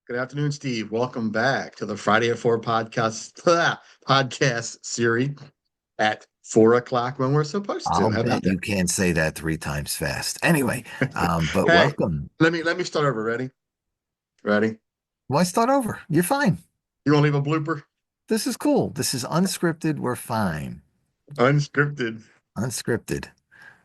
Good afternoon, Steve. Welcome back to the Friday at Four podcast podcast series at 4 o'clock when we're supposed to. I'll How about bet that? you can't say that three times fast. Anyway, but Hey, welcome. let me start over. Ready? Ready? Why start over? You're fine. You want to leave a blooper? This is cool. This is unscripted. We're fine. Unscripted. Unscripted.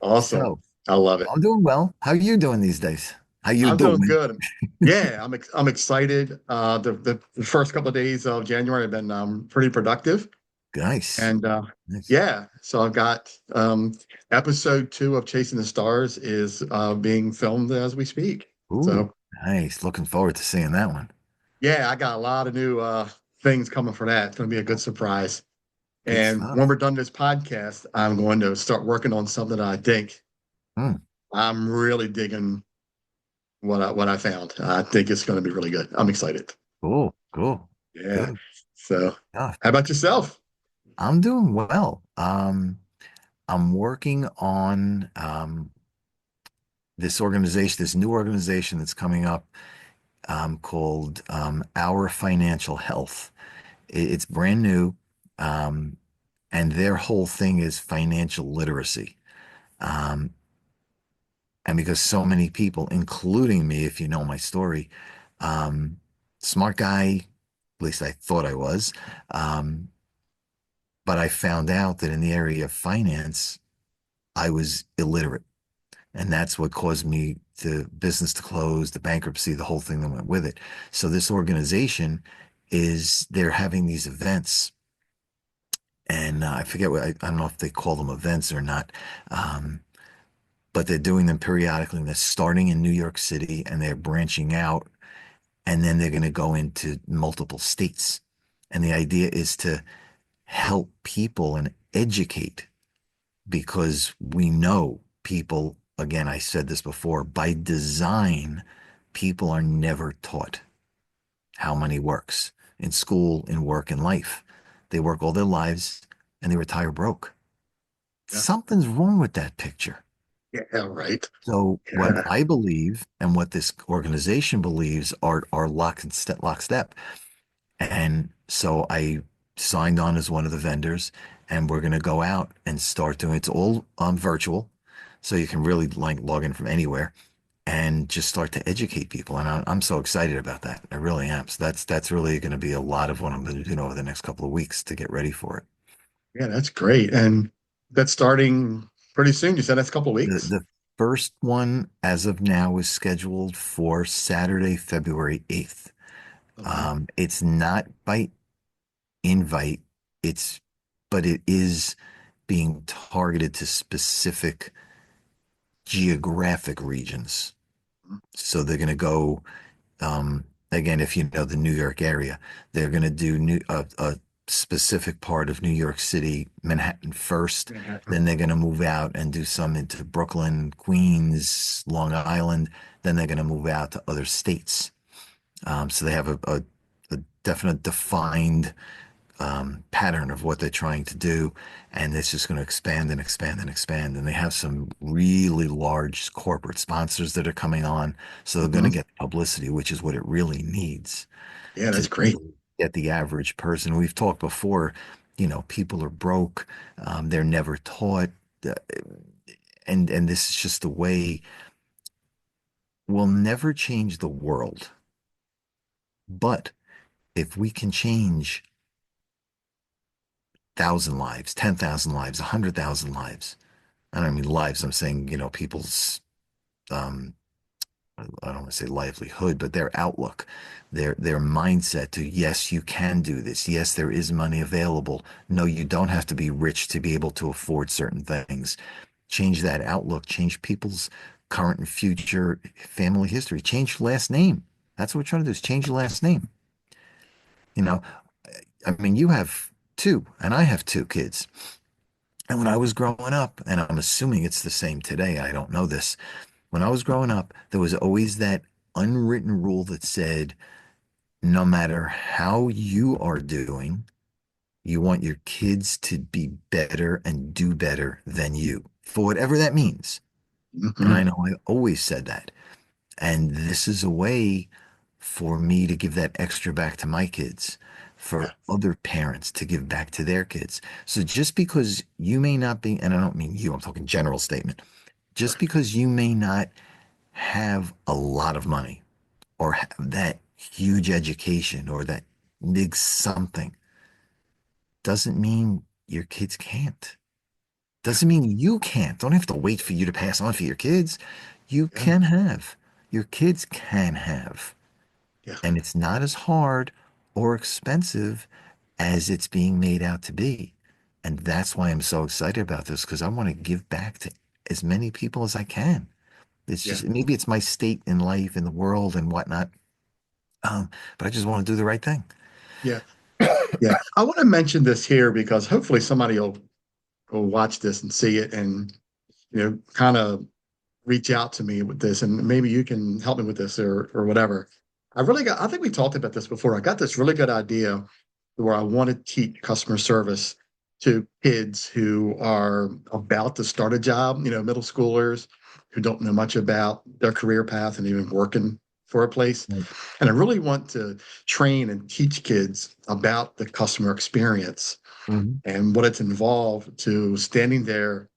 Awesome. So I love it. I'm doing well. How are you doing these days? How you I'm doing doing? good. Yeah, I'm excited. The first couple of days of January have been pretty productive, Nice. and Nice. yeah, so I've got episode 2 of Chasing the Stars is being filmed as we speak. Ooh, So nice. Looking forward to seeing that one. yeah, I got a lot of new things coming for that. It's going to be a good surprise. Good And when stuff. we're done this podcast, I'm going to start working on something that I think Hmm. I'm really digging what I found. I think it's going to be really good. I'm excited. Cool. Cool. Yeah. Good So, stuff. how about yourself? I'm doing well. I'm working on this new organization that's coming up called Our Financial Health. It's brand new, um, and their whole thing is financial literacy. Um, and because so many people, including me, if you know my story, um, smart guy, at least I thought I was, um, but I found out that in the area of finance, I was illiterate. And that's what caused me the business to close, the bankruptcy, the whole thing that went with it. So this organization they're having these events, and I forget I don't know if they call them events or not, um, but they're doing them periodically. And they're starting in New York City, and they're branching out, and then they're going to go into multiple states. And the idea is to help people and educate because we know people, again, I said this before, by design, people are never taught how money works in school, in work, in life. They work all their lives and they retire broke. Yeah. Something's wrong with that picture. Yeah, right. So what Yeah. I believe and what this organization believes are lockstep. And so I signed on as one of the vendors, and we're going to go out and start doing it's all virtual. So you can really like log in from anywhere and just start to educate people. And I'm so excited about that. I really am. So that's really going to be a lot of what I'm going to do over the next couple of weeks to get ready for it. Yeah, that's great. And that's starting pretty soon. You said that's a couple of The weeks. the first one as of now is scheduled for Saturday, February 8th. Okay. It's not by invite. It's, but it is being targeted to specific geographic regions. So they're going to go, again, if you know the New York area, they're going to do a specific part of New York City, Manhattan first. Manhattan. Then they're going to move out and do some into Brooklyn, Queens, Long Island. Then they're going to move out to other states. So they have a definite defined pattern of what they're trying to do. And it's just going to expand and expand and expand. And they have some really large corporate sponsors that are coming on. So they're going to Hmm. get publicity, which is what it really needs Yeah, that's to great. get the average person. We've talked before, people are broke. They're never taught. uh, and this is just the way we'll never change the world. But if we can change 1,000 lives, 10,000 lives, 100,000 lives. I don't mean lives. I'm saying, people's, um, I don't want to say livelihood, but their outlook, their mindset to, yes, you can do this. Yes, there is money available. No, you don't have to be rich to be able to afford certain things. Change that outlook, change people's current and future family history, change last name. That's what we're trying to do is change your last name. You know, I mean, you have two, and I have two kids. And when I was growing up, and I'm assuming it's the same today, I don't know this. When I was growing up, there was always that unwritten rule that said, no matter how you are doing, you want your kids to be better and do better than you, for whatever that means. And Hmm. I know I always said that. And this is a way for me to give that extra back to my kids, for Yeah. other parents to give back to their kids. So just because you may not be, and I don't mean you, I'm talking general statement, just because you may not have a lot of money or have that huge education or that big something doesn't mean your kids can't. Yeah. Doesn't mean you can't. Don't have to wait for you to pass on for your kids. You Yeah. can have. Your kids can have. Yeah. And it's not as hard or expensive as it's being made out to be. And that's why I'm so excited about this because I want to give back to as many people as I can. It's Yeah. just maybe it's my state in life, in the world, and whatnot. But I just want to do the right thing. Yeah. Yeah. I want to mention this here because hopefully somebody will watch this and see it and kind of reach out to me with this and maybe you can help me with this or whatever. I think we talked about this before. I got this really good idea where I want to teach customer service to kids who are about to start a job, middle schoolers who don't know much about their career path and even working for a place. Right. And I really want to train and teach kids about the customer experience Mhm. and what it's involved to standing there,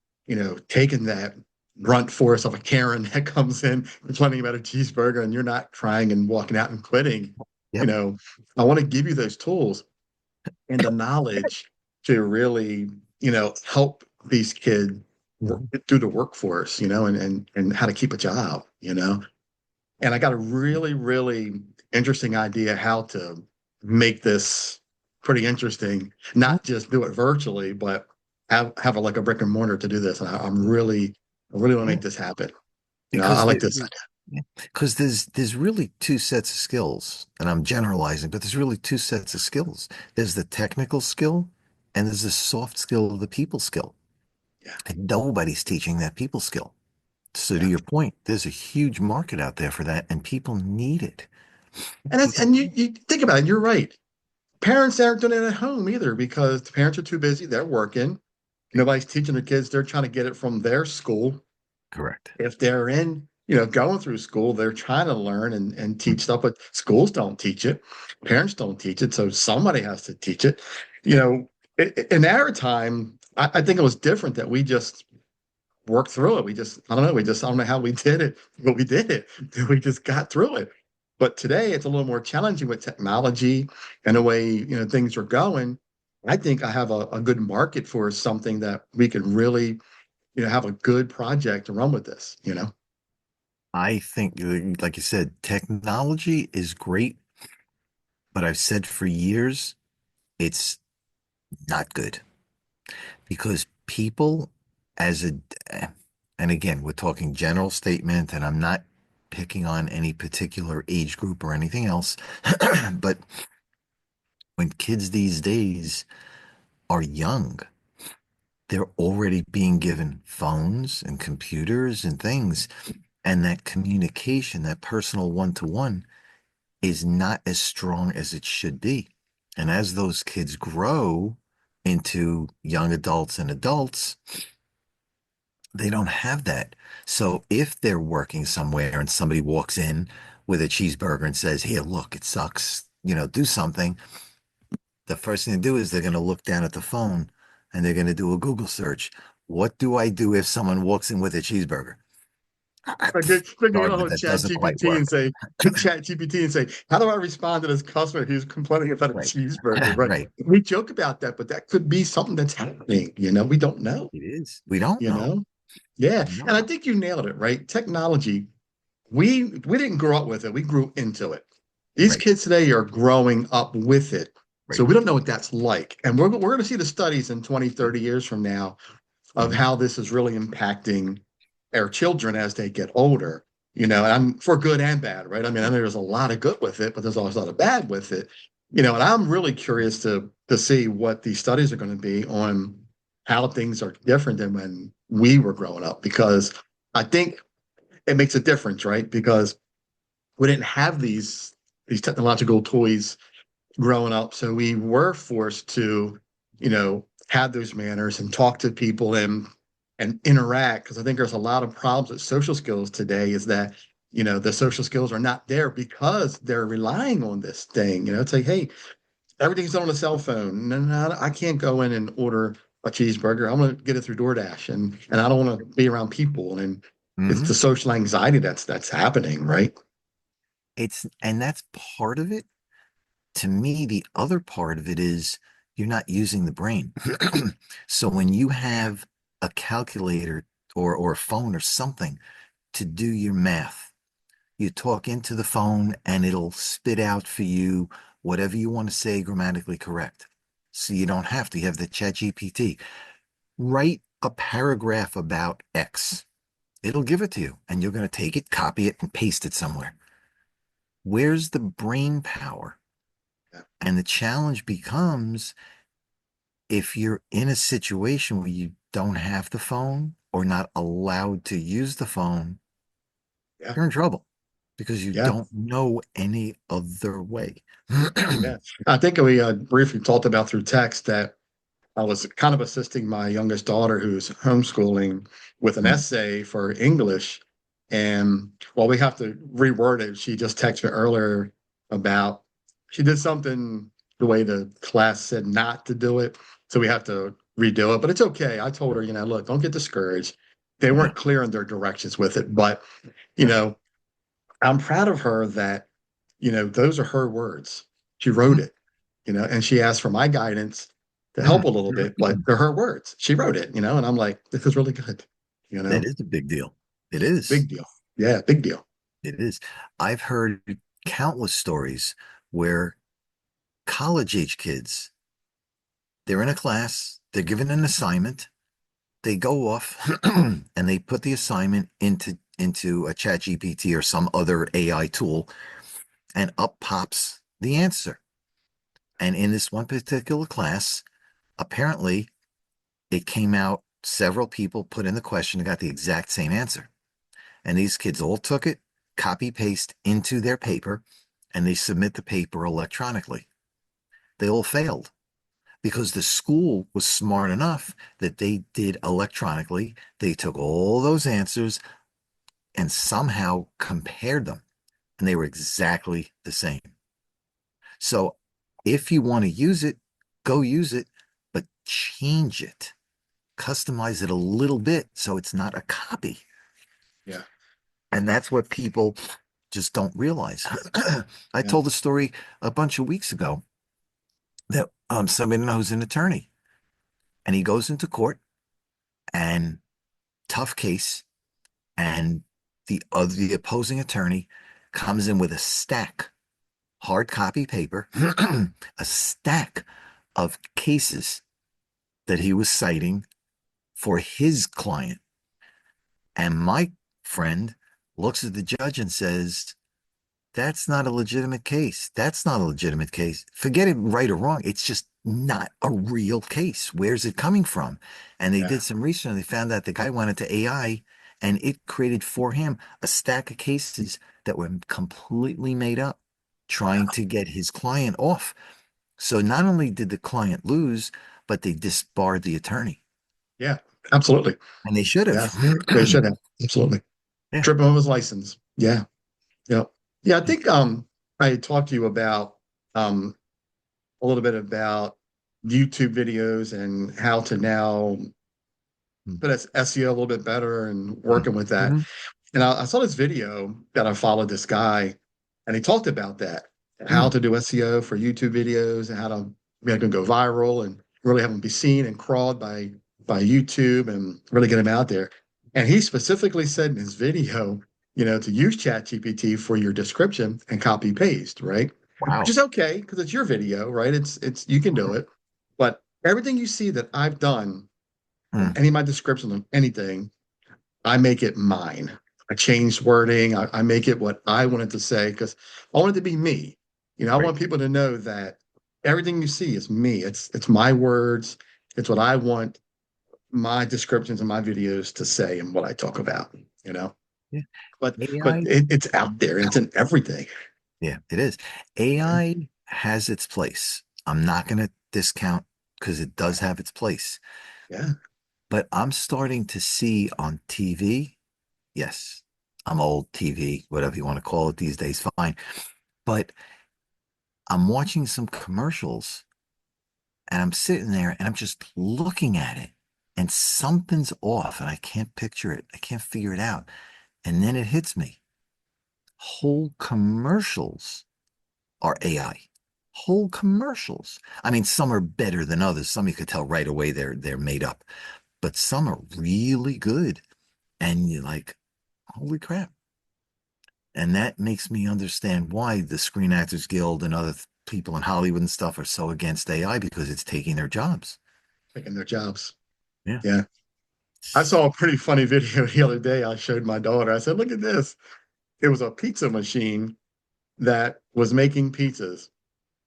taking that brunt force of a Karen that comes in complaining about a cheeseburger and you're not crying and walking out and quitting. You Yep. know, I want to give you those tools and the knowledge to really, help these kids work Mhm. through the workforce, and how to keep a job, and I got a really, really interesting idea how to make this pretty interesting. Not just do it virtually, but have like a brick and mortar to do this. And I really want to Yeah. make this happen. I Because like this idea. there's really two sets of skills, and I'm generalizing, but there's really two sets of skills. There's the technical skill, and there's the soft skill of the people skill. Yeah, And nobody's teaching that people skill. So to yeah. your point, there's a huge market out there for that, and people need it. People, And you think about it, you're right. Parents aren't doing it at home either because the parents are too busy. They're working. Nobody's teaching their kids. They're trying to get it from their school. correct. If they're in, going through school, they're trying to learn and teach stuff, but schools don't teach it. Parents don't teach it. So somebody has to teach it. In our time, I think it was different that we just worked through it. I don't know. I don't know how we did it, but we did it. We just got through it. But today it's a little more challenging with technology and the way, things are going. I think I have a good market for something that we can really, have a good project to run with this. I think, like you said, technology is great, but I've said for years it's not good because people as a, and again, we're talking general statement, and I'm not picking on any particular age group or anything else, but when kids these days are young, they're already being given phones and computers and things, and that communication, that personal one-to-one, is not as strong as it should be. And as those kids grow into young adults and adults, they don't have that. So if they're working somewhere and somebody walks in with a cheeseburger and says, "Here, look, it sucks, do something," the first thing to do is they're going to look down at the phone and they're going to do a Google search. What do I do if someone walks in with a cheeseburger? They're gonna Sorry, go but on that Chat doesn't quite GPT and work. say, Chat GPT and say, how do I respond to this customer who's complaining about a Right. cheeseburger? Right. Right. We joke about that, but that could be something that's happening. We don't know, It is. We don't you know. know? Yeah. We don't And I know. think you nailed it, right? Technology, we didn't grow up with it. We grew into it. These Right. kids today are growing up with it. So Right. we don't know what that's like. And we're going to see the studies in 20, 30 years from now of Mhm. how this is really impacting our children as they get older, and for good and bad, right? I mean, I know there's a lot of good with it, but there's also a lot of bad with it, and I'm really curious to see what these studies are going to be on how things are different than when we were growing up, because I think it makes a difference, right? Because we didn't have these technological toys growing up. So we were forced to, have those manners and talk to people and interact. Because I think there's a lot of problems with social skills today is that the social skills are not there because they're relying on this thing. It's like, hey, everything's on a cell phone. No, no, I can't go in and order a cheeseburger. I'm going to get it through DoorDash, and I don't want to be around people. And it's the Hmm. social anxiety that's happening, right? And that's part of it. To me, the other part of it is you're not using the brain. So when you have a calculator or a phone or something to do your math, you talk into the phone and it'll spit out for you whatever you want to say grammatically correct. So you don't have to. You have the chat GPT. Write a paragraph about X. It'll give it to you, and you're going to take it, copy it, and paste it somewhere. Where's the brain power? Yeah, And the challenge becomes if you're in a situation where you don't have the phone or not allowed to use the phone, yeah, you're in trouble because you yeah. don't know any other way. Yeah. I think we briefly talked about through text that I was kind of assisting my youngest daughter who's homeschooling with an essay for English. And well, we have to reword it. She just texted me earlier about she did something the way the class said not to do it. So we have to redo it, but it's okay. I told her, look, don't get discouraged. They Yeah. weren't clear in their directions with it, but you know, I'm proud of her that, those are her words. She wrote it, and she asked for my guidance to help a little bit, but they're her words. She wrote it, and I'm like, this is really good, That is a big deal. It big is. deal. Yeah, big deal. It is. I've heard countless stories where college age kids, they're in a class, they're given an assignment, they go off and they put the assignment into a chat GPT or some other AI tool, and up pops the answer. And in this one particular class, apparently it came out several people put in the question and got the exact same answer. And these kids all took it, copy paste into their paper, and they submit the paper electronically. They all failed because the school was smart enough that they did electronically. They took all those answers and somehow compared them, and they were exactly the same. So if you want to use it, go use it, but change it, customize it a little bit so it's not a copy. Yeah, And that's what people just don't realize. I yeah, told a story a bunch of weeks ago that somebody knows an attorney, and he goes into court and tough case, and the opposing attorney comes in with a stack hard copy paper, a stack of cases that he was citing for his client. And my friend looks at the judge and says, that's not a legitimate case. That's not a legitimate case. Forget it, right or wrong. It's just not a real case. Where's it coming from? And they yeah, did some research and they found out the guy went into AI and it created for him a stack of cases that were completely made up, trying wow. to get his client off. So not only did the client lose, but they disbarred the attorney. Yeah, absolutely. And they should Yeah, have. they should have. Absolutely. Yeah. Strip him of his license. Yeah, yeah. Yeah, I think I talked to you about a little bit about YouTube videos and how to now put SEO a little bit better and working with that. Mm-hmm. And I saw this video that I followed this guy, and he talked about that, how Mm. to do SEO for YouTube videos and how to make them go viral and really have them be seen and crawled by YouTube and really get them out there. And he specifically said in his video, to use ChatGPT for your description and copy paste, right? Which Wow. is okay because it's your video, right? It's you can do it. But everything you see that I've done in Mm. any of my descriptions of anything, I make it mine. I change wording. I make it what I wanted to say because I want it to be me. I Right. want people to know that everything you see is me. It's my words. It's what I want my descriptions and my videos to say and what I talk about. You know, Yeah. but AI. it's out there and it's in everything. Yeah, it is. Yeah, AI has its place. I'm not going to discount because it does have its place. yeah, But I'm starting to see on TV, yes, I'm old TV, whatever you want to call it these days, fine. But I'm watching some commercials and I'm sitting there and I'm just looking at it and something's off and I can't picture it. I can't figure it out. And then it hits me. Whole commercials are AI. Whole commercials. I mean, some are better than others. Some you could tell right away they're made up, but some are really good. And you're like, holy crap. And that makes me understand why the Screen Actors Guild and other people in Hollywood and stuff are so against AI because it's taking their jobs. taking their jobs. Yeah. Yeah. I saw a pretty funny video the other day. I showed my daughter. I said, look at this. It was a pizza machine that was making pizzas.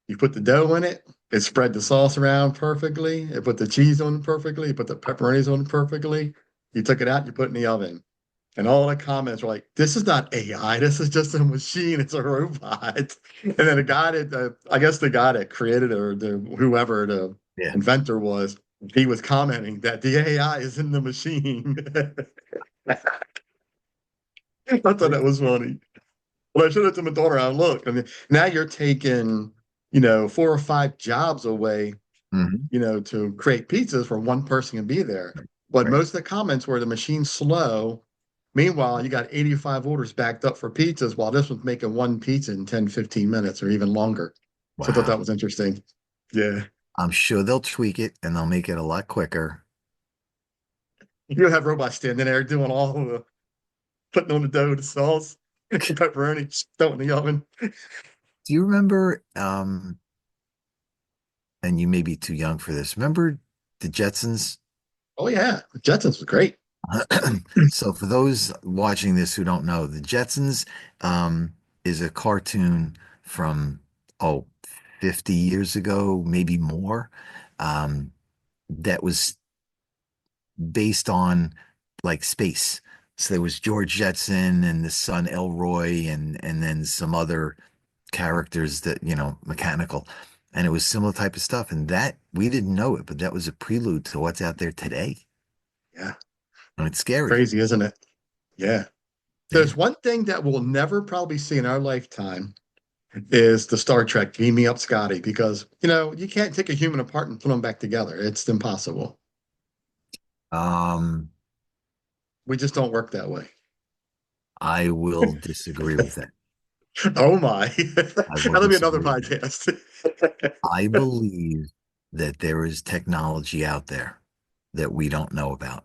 You put the dough in it, it spread the sauce around perfectly, it put the cheese on it perfectly, you put the pepperonis on it perfectly. You took it out, you put it in the oven. And all the comments were like, this is not AI, this is just a machine, it's a robot. And then the guy that, I guess the guy that created it or whoever the Yeah. inventor was, he was commenting that the AI is in the machine. I thought that was funny. Well, I showed it to my daughter. I look, I mean, now you're taking, 4 or 5 jobs away, Hmm. to create pizzas for one person to be there. But Right. most of the comments were the machine's slow. Meanwhile, you got 85 orders backed up for pizzas while this was making one pizza in 10, 15 minutes or even longer. So I thought that Wow. was interesting. Yeah. I'm sure they'll tweak it and they'll make it a lot quicker. You have robots standing there doing all the putting on the dough, the sauce, pepperoni, throw it in the oven. Do you remember, and you may be too young for this, remember the Jetsons? Oh yeah. Jetsons was great. So for those watching this who don't know, the Jetsons is a cartoon from, oh, 50 years ago, maybe more, um, that was based on like space. So there was George Jetson and the son Elroy and then some other characters that, mechanical. And it was similar type of stuff. And that we didn't know it, but that was a prelude to what's out there today. Yeah. And it's scary. Crazy, isn't it? Yeah. Yeah. There's one thing that we'll never probably see in our lifetime is the Star Trek Beam Me Up Scotty, because you can't take a human apart and put them back together. It's impossible. Um, We just don't work that way. I will disagree with that. Oh my. I will That'll be another disagree with that. podcast. I believe that there is technology out there that we don't know about.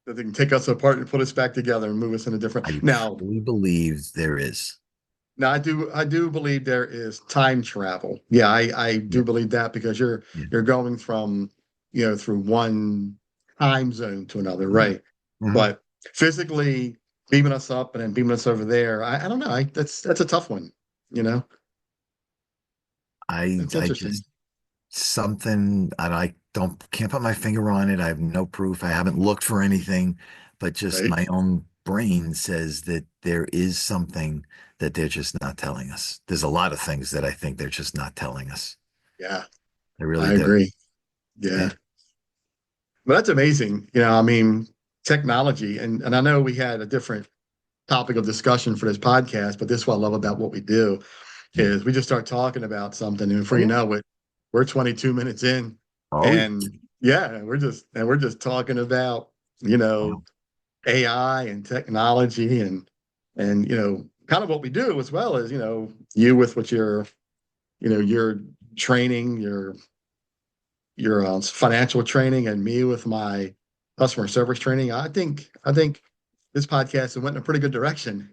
That they can take us apart and put us back together and move us in a different. I Now, truly believe there is. now I do believe there is time travel. Yeah, I Yeah. do believe that because you're Yeah. you're going from, through one time zone to another, Mhm. right? Mhm. But physically beaming us up and then beaming us over there, I don't know. That's a tough one, you know? That's I interesting. just something I don't can't put my finger on it. I have no proof. I haven't looked for anything, but just Right? my own brain says that there is something that they're just not telling us. There's a lot of things that I think they're just not telling us. Yeah, I really I do. agree. Yeah. Yeah. But that's amazing. I mean, technology, and I know we had a different topic of discussion for this podcast, but this is what I love about what we do Yeah. is we just start talking about something, and Oh before you yeah. know it, we're 22 minutes in, Oh yeah. and yeah, we're just talking about Wow. AI and technology and kind of what we do as well as you with what your training, your financial training, and me with my customer service training. I think this podcast went in a pretty good direction.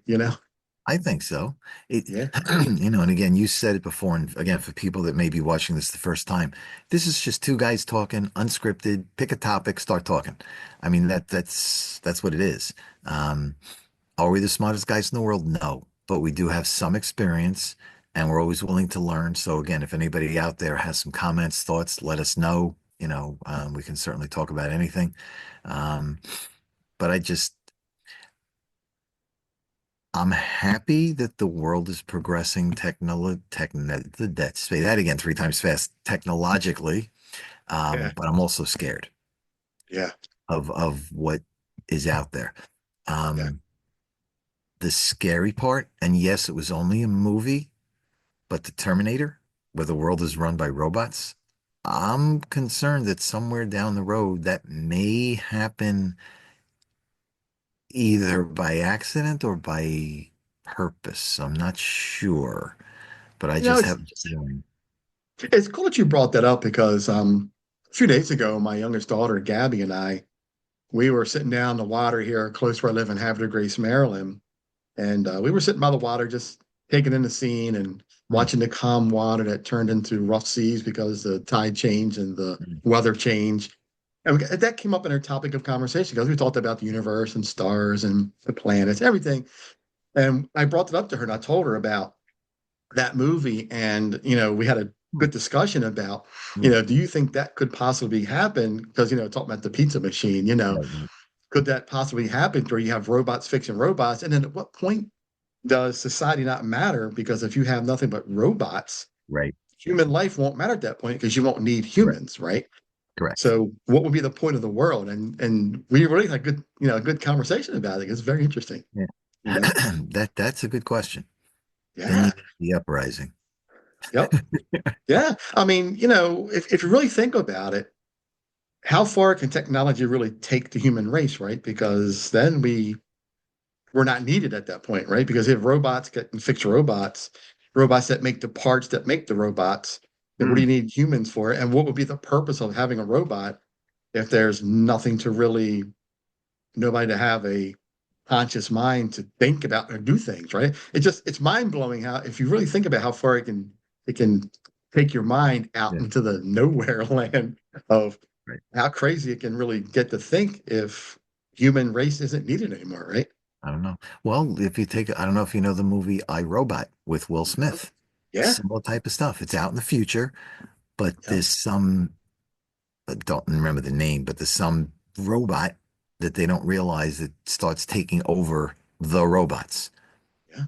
I think so. It, Yeah. and again, you said it before, and again, for people that may be watching this the first time, this is just two guys talking, unscripted. Pick a topic, start talking. I mean, that's what it is. Um, are we the smartest guys in the world? No, but we do have some experience, and we're always willing to learn. So again, if anybody out there has some comments, thoughts, let us know. We can certainly talk about anything. Um, but I'm happy that the world is progressing say that again 3 times fast technologically. Yeah. But I'm also scared Yeah. of what is out there. Yeah. Um, the scary part, and yes, it was only a movie, but the Terminator, where the world is run by robots, I'm concerned that somewhere down the road that may happen either by accident or by purpose. I'm not sure, but I You know, just have a feeling. it's cool that you brought that up because a few days ago, my youngest daughter, Gabby, and I, we were sitting down in the water here close where I live in Havre de Grace, Maryland. And we were sitting by the water, just taking in the scene and Hmm, watching the calm water that turned into rough seas because the tide change and the hmm, weather change. And that came up in our topic of conversation because we talked about the universe and stars and the planets, everything. And I brought it up to her and I told her about that movie. And, we had a hmm, good discussion about, hmm. do you think that could possibly happen? Because, talking about the pizza machine, Right, right, could that possibly happen where you have robots fixing robots? And then at what point does society not matter? Because if you have nothing but robots, right, human life won't matter at that point because you won't need correct, humans, right? correct. So what would be the point of the world? And we really had a good conversation about it. It's very interesting, Yeah. you know? That's a good question. Then you Yeah. the uprising. Yep. Yeah. I mean, if you really think about it, how far can technology really take the human race, right? Because then we're not needed at that point, right? Because if robots can fix robots, robots that make the parts that make the robots, then what do Hmm. you need humans for? And what would be the purpose of having a robot if there's nothing to really, nobody to have a conscious mind to think about or do things, right? It's mind blowing how, if you really think about how far it can take your mind out Yeah, into the nowhere land of right. how crazy it can really get to think if human race isn't needed anymore, right? I don't know. Well, if you take, I don't know if you know the movie I, Robot with Will Smith. Yeah. Similar type of stuff. It's out in the future, but Yeah. there's some, I don't remember the name, but there's some robot that they don't realize that starts taking over the robots. Yeah.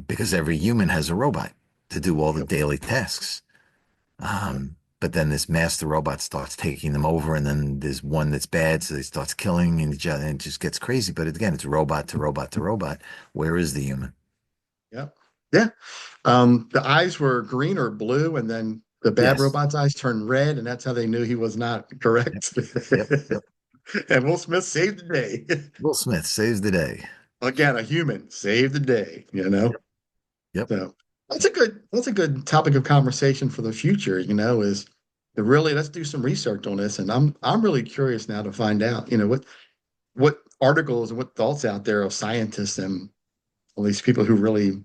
Because every human has a robot to do all the Yep. daily tasks. Yep. But then this master robot starts taking them over, and then there's one that's bad, so he starts killing, and it just gets crazy. But again, it's robot to robot to robot. Where is the human? Yep. Yeah. The eyes were green or blue, and then the bad Yes. robot's eyes turned red, and that's how they knew he was not Yep. correct. Yep. Yep. And Will Smith saved the day. Will Smith saves the day. Again, a human saved the day. Yep. Yep. So that's a good topic of conversation for the future, is to really let's do some research on this. And I'm really curious now to find out, what articles and what thoughts out there of scientists and all these people who really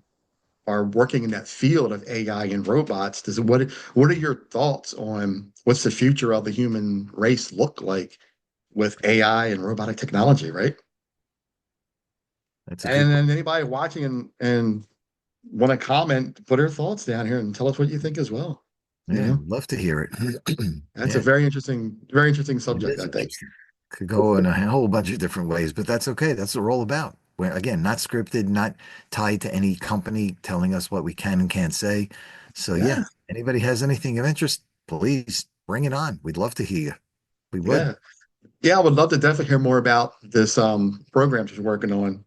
are working in that field of AI and robots. What are your thoughts on what's the future of the human race look like with AI and robotic technology, right? That's a good And question. then anybody watching and want to comment, put their thoughts down here and tell us what you think as well. You Yeah, know, love to hear it. that's a Yeah, very interesting it subject, is I think. interesting. Could go in a whole bunch of different ways, but that's okay. That's what we're all about. We're, again, not scripted, not tied to any company telling us what we can and can't say. So yeah, Yeah, anybody has anything of interest, please bring it on. We'd love to hear you. We would. yeah, yeah. I would love to definitely hear more about this program you're working on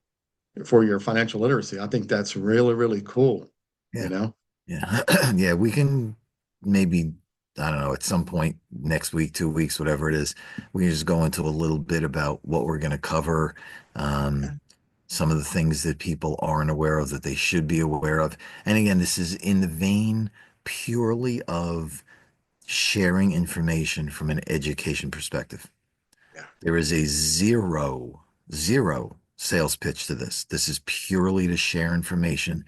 for your financial literacy. I think that's really, really cool. You Yeah. know, Yeah. Yeah, we can maybe, I don't know, at some point next week, 2 weeks, whatever it is, we can just go into a little bit about what we're going to cover, um, yeah, some of the things that people aren't aware of that they should be aware of. And again, this is in the vein purely of sharing information from an education perspective. yeah, There is a zero sales pitch to this. This is purely to share information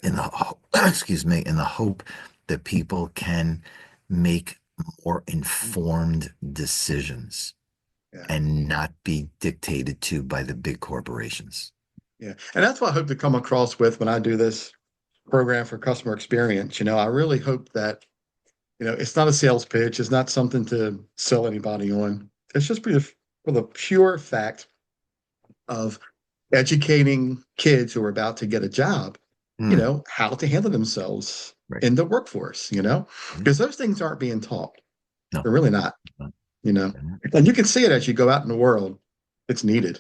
in the excuse me, in the hope that people can make more informed decisions yeah, and not be dictated to by the big corporations. yeah. And that's what I hope to come across with when I do this program for customer experience. I really hope that, it's not a sales pitch. It's not something to sell anybody on. It's just for the pure fact of educating kids who are about to get a job, Hmm, how to handle themselves right. in the workworkse, Yeah. because those things aren't being taught. No, They're really not, no, you know. no. And you can see it as you go out in the world. It's needed.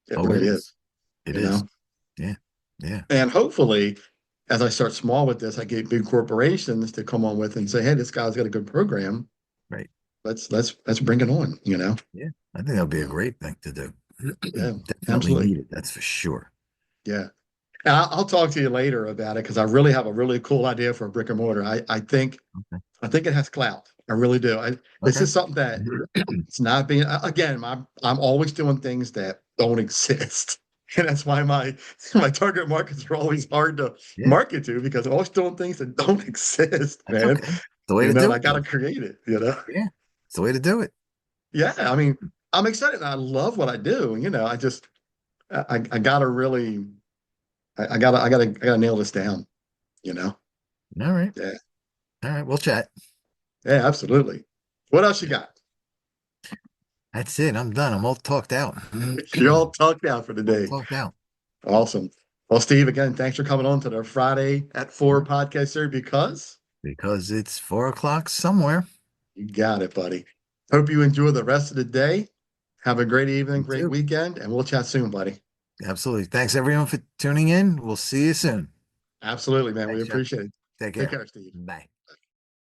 It Oh, it really is, is. It you is. know. Yeah. Yeah. And hopefully, as I start small with this, I get big corporations to come on with and say, "Hey, this guy's got a good program. Right. Let's bring it on." Yeah. I think that'll be a Yeah, great thing to do. yeah, Definitely absolutely. need it. That's for sure. Yeah. And I'll talk to you later about it because I really have a really cool idea for a brick and mortar. Okay. I think it has clout. I really do. This Okay. is something that it's not being again. I'm always doing things that don't exist, and that's why my target markets are always hard to Yeah. market to because I'm always doing things that don't exist, That's man. okay. The way to And do I it, got to though. create it. Yeah. It's the way to do it. Yeah, I mean, I'm excited. And I love what I do. I just I gotta really I gotta nail this down. You know. All right. Yeah. All right. We'll chat. Yeah, absolutely. What else you got? That's it. I'm done. I'm all talked out. You're all talked out for the All day. talked out. Awesome. Well, Steve, again, thanks for coming on to the Friday at 4 podcast series because Because it's 4 o'clock somewhere. you got it, buddy. Hope you enjoy the rest of the day. Have a great evening, You great too. weekend, and we'll chat soon, buddy. Absolutely. Thanks everyone for tuning in. We'll see you soon. Absolutely, man. We Thanks, Jeff. appreciate it. Take Take care. care, Steve. Bye.